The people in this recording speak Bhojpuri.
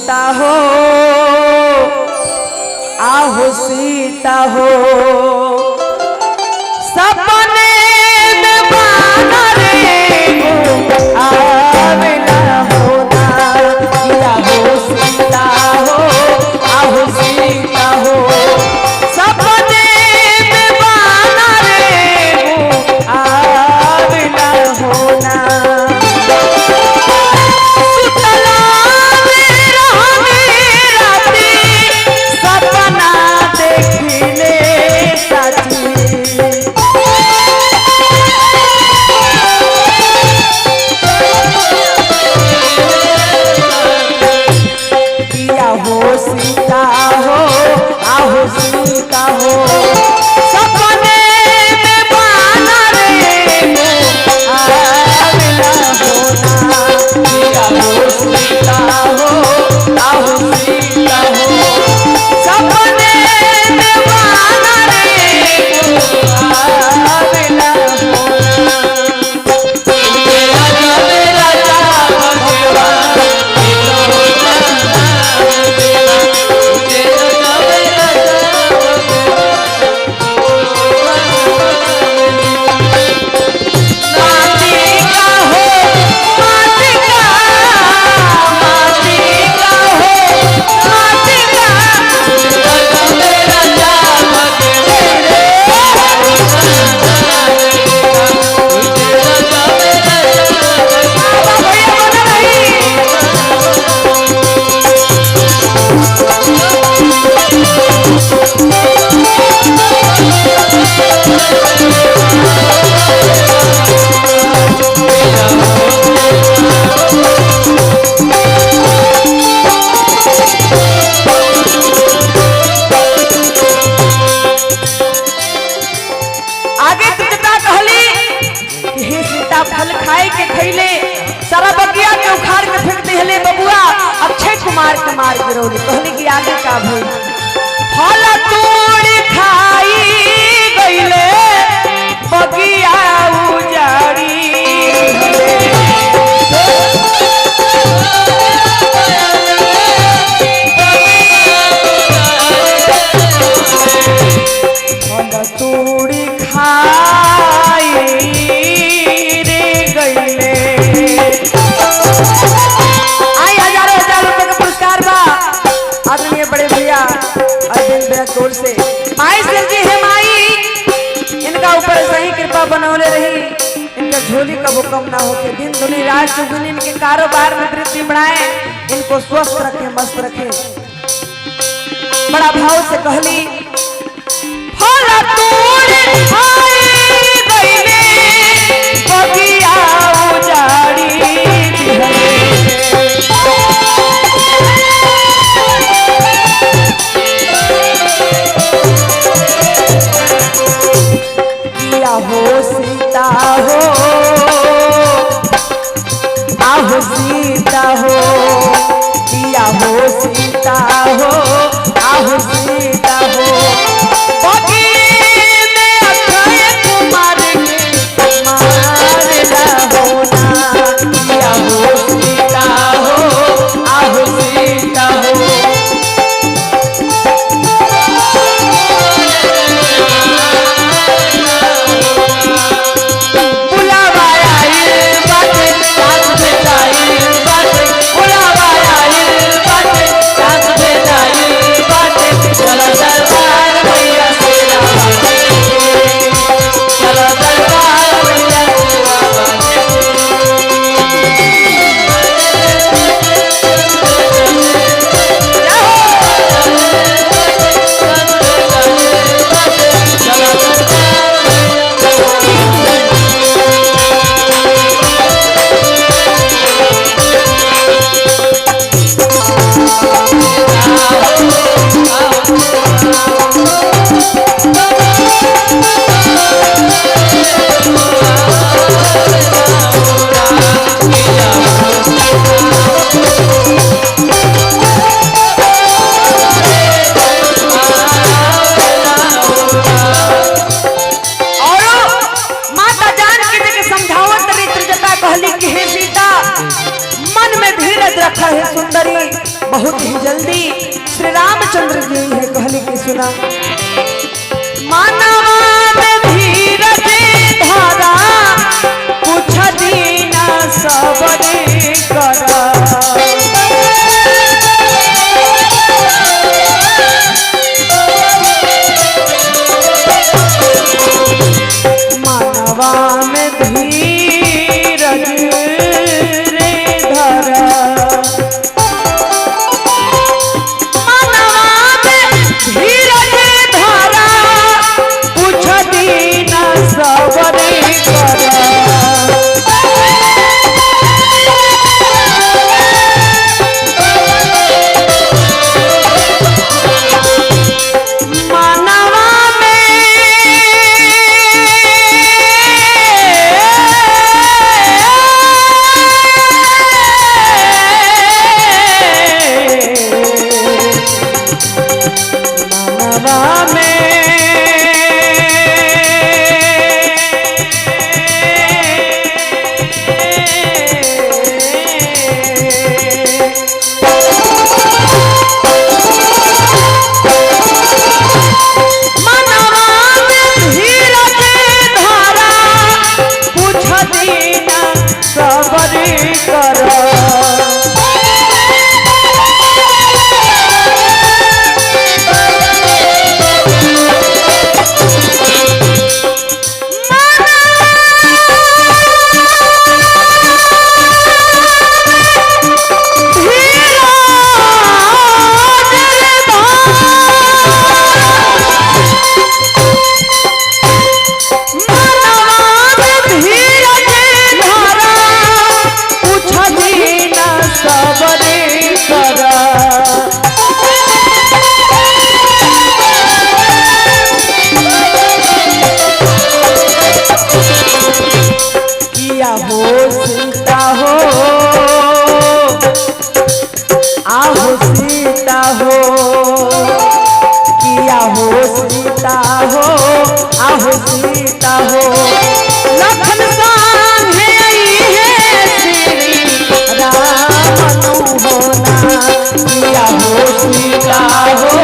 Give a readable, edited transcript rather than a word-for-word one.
सीता हो, आहो सीता हो, सपने में बाना रे गो आवेला होना, किया हो सीता हो, आहो सीता हो, सपने में बाना रे गो आवेला होना। सीता हो, आहो सीता हो, सपने में बाना रे गो आवेला होना, किया हो सीता हो, आहो सीता हो, सपने में बाना रे गो आवेला फल खाए के खैले, सारा बगिया के उखाड़ के फेंक दिले बबुआ, अक्षय कुमार के मार गिरौली, कहले कि आगे का भइल, फल तोड़ खाई गइले बगिया उजाड़ी, फल तोड़ खाई बड़े भैया तोड़ से माई जी है माई, इनका ऊपर सही कृपा बनौले रही, इनका झोली कबो कम ना होके, दिन दुनी रात चुगुनी इनके कारोबार में वृद्धि बढ़ाए, इनको स्वस्थ रखे, मस्त रखे। बड़ा भाव से कहली, फल तोड़ खाई गइले बगिया उजाड़ी, हो सीता हो, आहो सीता हो, किया हो सीता हो, आहो सीता हो, बगी में अक्षय कुमार के मारेला होना, किया हो सीता हो, आहो सीता हो, बुलावा आई बातें साथ बिताई बहुत ही जल्दी श्री रामचंद्र जी है कहली की सुना मानवा में धीरज धारा कुछ दीना सबरी करा मानवा में धीरज रे धारा सीता हो लखन सांगे आई है श्री राम होना किया हो सीता हो